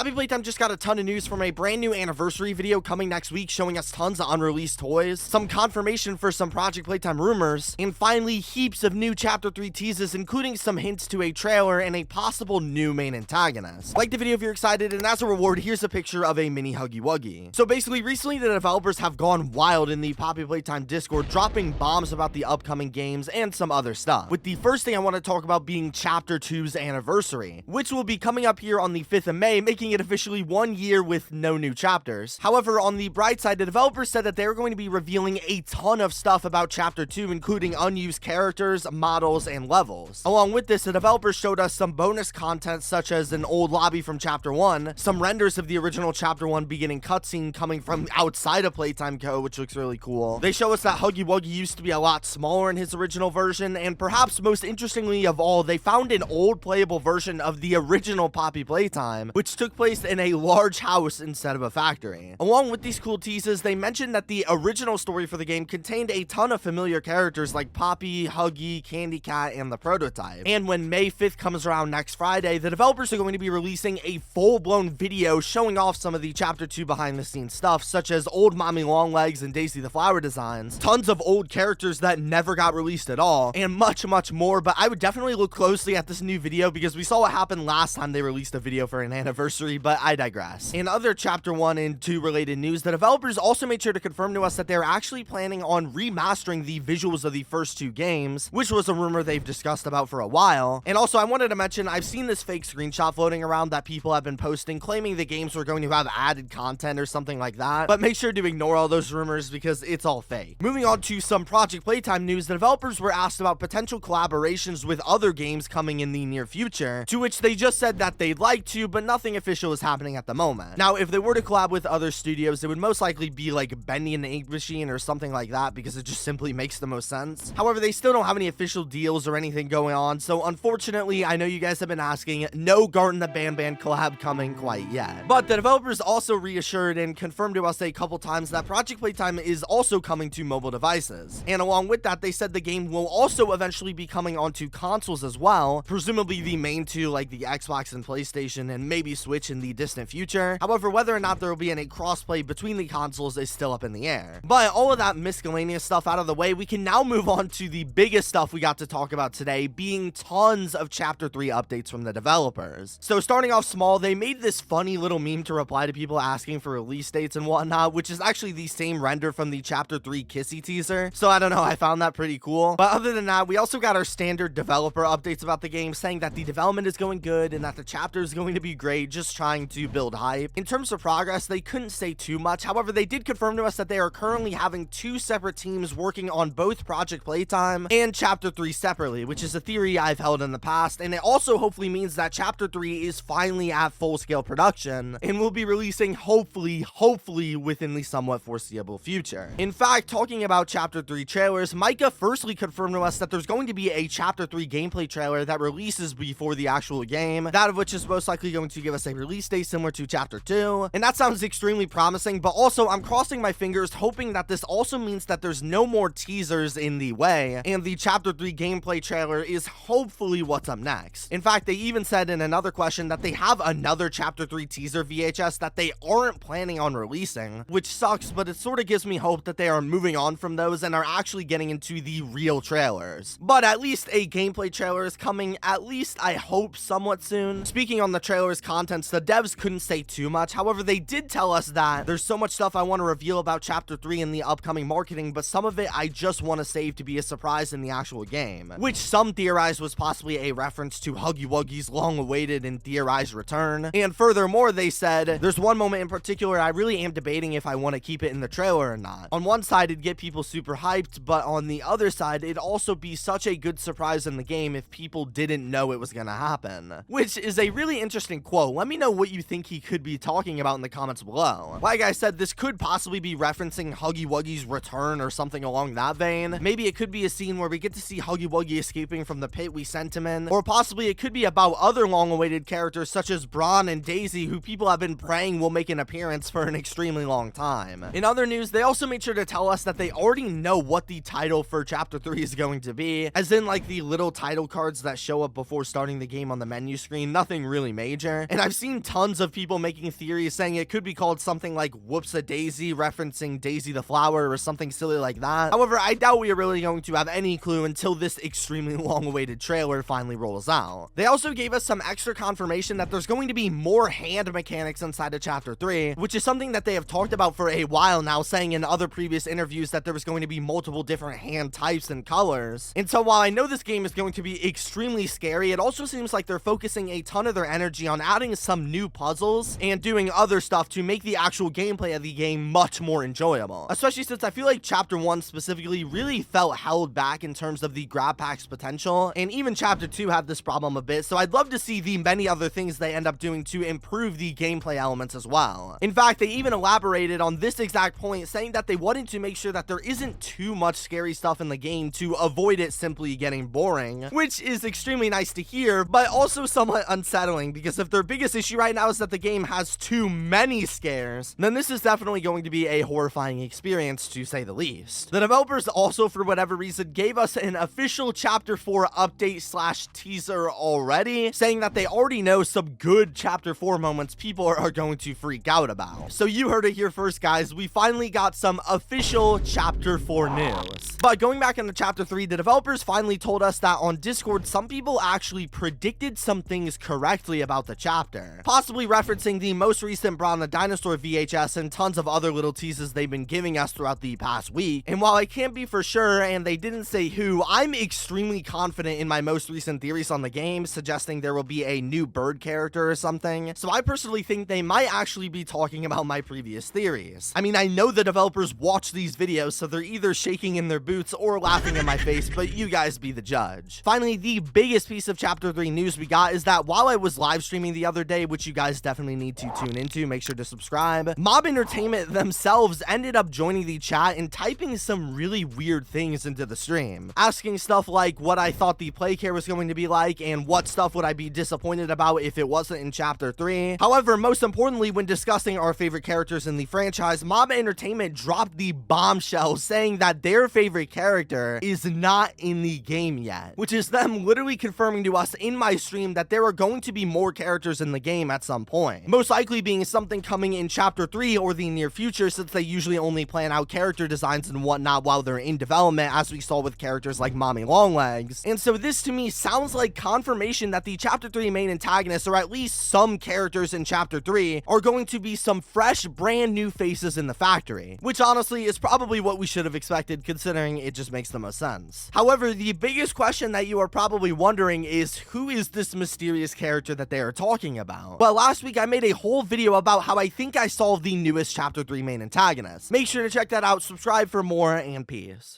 Poppy Playtime just got a ton of news from a brand new anniversary video coming next week showing us tons of unreleased toys, some confirmation for some Project Playtime rumors, and finally heaps of new Chapter 3 teases, including some hints to a trailer and a possible new main antagonist. Like the video if you're excited, and as a reward, here's a picture of a mini Huggy Wuggy. So basically, recently the developers have gone wild in the Poppy Playtime Discord, dropping bombs about the upcoming games and some other stuff. With the first thing I want to talk about being Chapter 2's anniversary, which will be coming up here on the 5th of May, making it officially 1 year with no new chapters. However, on the bright side, the developers said that they're going to be revealing a ton of stuff about Chapter 2, including unused characters, models, and levels. Along with this, the developers showed us some bonus content such as an old lobby from Chapter 1, some renders of the original Chapter 1 beginning cutscene coming from outside of Playtime Co, which looks really cool. They show us that Huggy Wuggy used to be a lot smaller in his original version, and perhaps most interestingly of all, they found an old playable version of the original Poppy Playtime, which took place in a large house instead of a factory. Along with these cool teases, they mentioned that the original story for the game contained a ton of familiar characters like Poppy, Huggy, Candy Cat, and the prototype. And when May 5th comes around next Friday, the developers are going to be releasing a full-blown video showing off some of the Chapter 2 behind-the-scenes stuff, such as old Mommy Longlegs and Daisy the Flower designs, tons of old characters that never got released at all, and much, much more. But I would definitely look closely at this new video because we saw what happened last time they released a video for an anniversary, but I digress. In other Chapter 1 and 2 related news, the developers also made sure to confirm to us that they're actually planning on remastering the visuals of the first 2 games, which was a rumor they've discussed about for a while. And also, I wanted to mention, I've seen this fake screenshot floating around that people have been posting claiming the games were going to have added content or something like that, but make sure to ignore all those rumors because it's all fake. Moving on to some Project Playtime news, the developers were asked about potential collaborations with other games coming in the near future, to which they just said that they'd like to, but nothing official is happening at the moment. Now, if they were to collab with other studios, it would most likely be like Bendy and the Ink Machine or something like that because it just simply makes the most sense. However, they still don't have any official deals or anything going on, so unfortunately, I know you guys have been asking, no Garten the Band collab coming quite yet. But the developers also reassured and confirmed to us a couple times that Project Playtime is also coming to mobile devices. And along with that, they said the game will also eventually be coming onto consoles as well, presumably the main 2 like the Xbox and PlayStation and maybe Switch in the distant future. However, whether or not there will be any crossplay between the consoles is still up in the air. But all of that miscellaneous stuff out of the way, we can now move on to the biggest stuff we got to talk about today, being tons of Chapter 3 updates from the developers. So starting off small, they made this funny little meme to reply to people asking for release dates and whatnot, which is actually the same render from the Chapter 3 Kissy teaser. So I don't know, I found that pretty cool. But other than that, we also got our standard developer updates about the game, saying that the development is going good and that the chapter is going to be great, just trying to build hype. In terms of progress, they couldn't say too much. However, they did confirm to us that they are currently having 2 separate teams working on both Project Playtime and Chapter 3 separately, which is a theory I've held in the past, and it also hopefully means that Chapter 3 is finally at full-scale production and will be releasing hopefully within the somewhat foreseeable future. In fact, talking about Chapter 3 trailers, Micah firstly confirmed to us that there's going to be a Chapter 3 gameplay trailer that releases before the actual game, that of which is most likely going to give us a release date similar to Chapter 2, and that sounds extremely promising. But also, I'm crossing my fingers hoping that this also means that there's no more teasers in the way, and the Chapter 3 gameplay trailer is hopefully what's up next. In fact, they even said in another question that they have another Chapter 3 teaser VHS that they aren't planning on releasing, which sucks, but it sort of gives me hope that they are moving on from those and are actually getting into the real trailers. But at least a gameplay trailer is coming, at least I hope somewhat soon. Speaking on the trailer's contents, the devs couldn't say too much. However, they did tell us that there's so much stuff I want to reveal about Chapter 3 in the upcoming marketing, but some of it I just want to save to be a surprise in the actual game, which some theorized was possibly a reference to Huggy Wuggy's long-awaited and theorized return. And furthermore, they said, there's one moment in particular I really am debating if I want to keep it in the trailer or not. On one side, it'd get people super hyped, but on the other side, it'd also be such a good surprise in the game if people didn't know it was gonna happen. Which is a really interesting quote. Let me know what you think he could be talking about in the comments below. Like I said, this could possibly be referencing Huggy Wuggy's return or something along that vein. Maybe it could be a scene where we get to see Huggy Wuggy escaping from the pit we sent him in, or possibly it could be about other long-awaited characters such as Braun and Daisy, who people have been praying will make an appearance for an extremely long time. In other news, they also made sure to tell us that they already know what the title for Chapter 3 is going to be, as in like the little title cards that show up before starting the game on the menu screen, nothing really major. And I've seen seen tons of people making theories saying it could be called something like Whoops-a-Daisy, referencing Daisy the Flower or something silly like that. However, I doubt we are really going to have any clue until this extremely long-awaited trailer finally rolls out. They also gave us some extra confirmation that there's going to be more hand mechanics inside of Chapter 3, which is something that they have talked about for a while now, saying in other previous interviews that there was going to be multiple different hand types and colors. And so while I know this game is going to be extremely scary, it also seems like they're focusing a ton of their energy on adding some new puzzles and doing other stuff to make the actual gameplay of the game much more enjoyable. Especially since I feel like Chapter 1 specifically really felt held back in terms of the grab pack's potential, and even Chapter 2 had this problem a bit, so I'd love to see the many other things they end up doing to improve the gameplay elements as well. In fact, they even elaborated on this exact point, saying that they wanted to make sure that there isn't too much scary stuff in the game to avoid it simply getting boring, which is extremely nice to hear, but also somewhat unsettling, because if their biggest issue right now is that the game has too many scares, then this is definitely going to be a horrifying experience, to say the least. The developers also, for whatever reason, gave us an official Chapter 4 update slash teaser already, saying that they already know some good Chapter 4 moments people are going to freak out about. So you heard it here first, guys. We finally got some official Chapter 4 news. But going back into Chapter 3, the developers finally told us that on Discord, some people actually predicted some things correctly about the chapter, possibly referencing the most recent Brawn the Dinosaur VHS and tons of other little teases they've been giving us throughout the past week. And while I can't be for sure, and they didn't say who, I'm extremely confident in my most recent theories on the game, suggesting there will be a new bird character or something. So I personally think they might actually be talking about my previous theories. I mean, I know the developers watch these videos, so they're either shaking in their boots or laughing in my face, but you guys be the judge. Finally, the biggest piece of Chapter 3 news we got is that while I was live streaming the other day, which you guys definitely need to tune into, make sure to subscribe, Mob Entertainment themselves ended up joining the chat and typing some really weird things into the stream, asking stuff like what I thought the play care was going to be like and what stuff would I be disappointed about if it wasn't in Chapter 3. However, most importantly, when discussing our favorite characters in the franchise, Mob Entertainment dropped the bombshell saying that their favorite character is not in the game yet, which is them literally confirming to us in my stream that there are going to be more characters in the game at some point, most likely being something coming in Chapter 3 or the near future, since they usually only plan out character designs and whatnot while they're in development, as we saw with characters like Mommy Longlegs. And so this to me sounds like confirmation that the Chapter 3 main antagonists, or at least some characters in Chapter 3, are going to be some fresh, brand new faces in the factory, which honestly is probably what we should have expected, considering it just makes the most sense. However, the biggest question that you are probably wondering is, who is this mysterious character that they are talking about? Well, last week I made a whole video about how I think I solved the newest Chapter 3 main antagonist. Make sure to check that out, subscribe for more, and peace.